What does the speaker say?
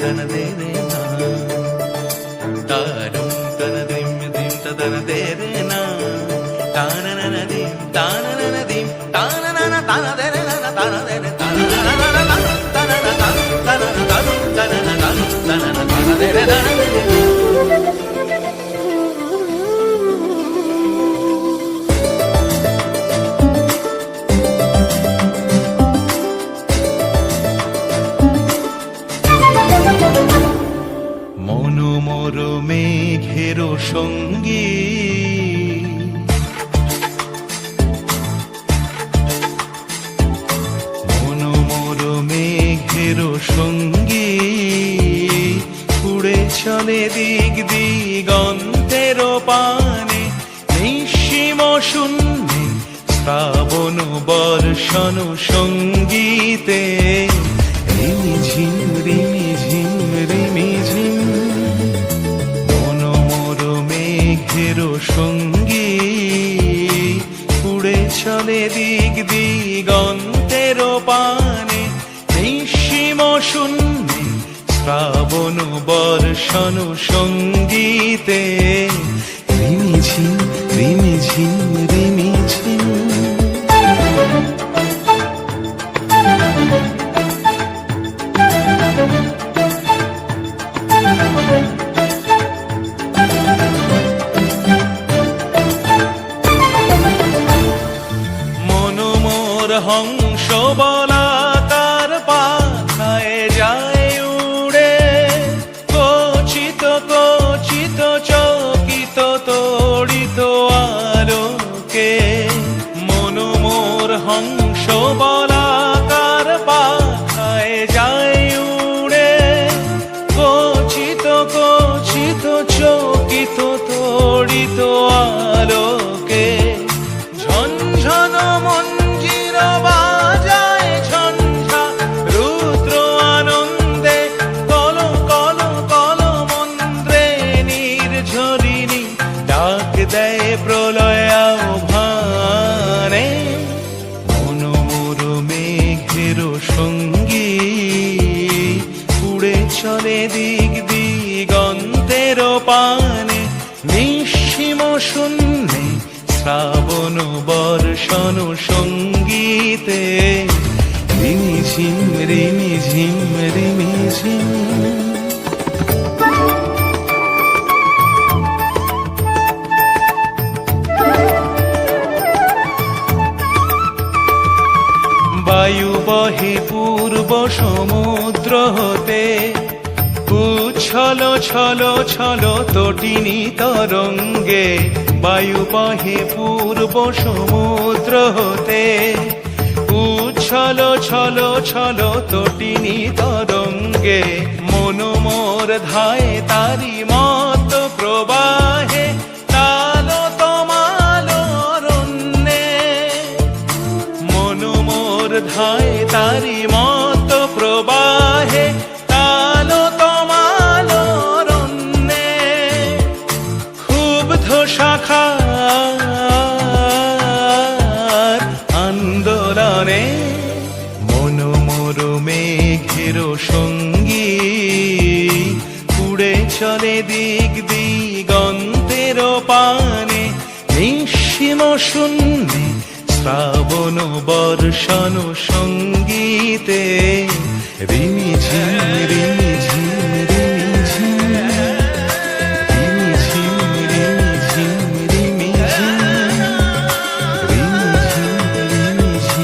tana de de na tarum tana dim dim tana de de na tana na na dim tana na na dim tana na na tana de de na tana de de tana na na na tana na tana tana na tana tana na tana na tana de de tana মনোমর মেঘের সঙ্গী মনোমর মেঘের সঙ্গী উড়ে চলে দিক দিগন্তের পানে নিঃসীম শূন্যে শ্রাবণ বর্ষণ সঙ্গীতে রিমিঝিম রিমিঝিম রিমিঝিম মনোমর মেঘের সঙ্গী উড়ে চলে দিক দিগন্তের পানে নিঃসীম শূন্যে শ্রাবণ বর্ষণ সঙ্গীতে রিমিঝিম রিমিঝিম রিমিঝিম মনোমর হংস বলাকার পাখায় যায় উড়ে কচিত কচিত চকিত তড়িত আলোকে মনোমর হংস বলাকার পাখায় যায় উড়ে কচিত কচিত চকিত তড়িত আলোকে ঝনঝন মঞ্জির বাজায় ঝঞ্ঝা রুদ্র আনন্দে কল কল কল মন্ত্রে নির্ঝরিণী ডাক দেয় প্রলয় আহ্বানে মনোমর মেঘের সঙ্গী উড়ে চলে দিক দিগন্তের পানে নিঃসীম শূন্যে শ্রাবণ বর্ষণ সঙ্গীতে রিমিঝিম রিমিঝিম রিমিঝিম বায়ু বহে পূর্ব সমুদ্র হতে উচ্ছল ছল ছল তটিনী তরঙ্গে বায়ু বহে পূর্ব সমুদ্র হতে উচ্ছল ছল ছল তটিনী তরঙ্গে মনোমর ধায় তারি মত প্রবাহে তাল তমাল অরণ্যে মনোমর ধায় তারি মত প্রবাহে তাল তমাল অরণ্যে ক্ষুব্ধ শাখার আন্দোলনে মনোমর মেঘের সঙ্গী উড়ে চলে দিক দিগন্তের পানে নিঃসীম শূন্যে শ্রাবণ বর্ষণ সঙ্গীতে রিমিঝিম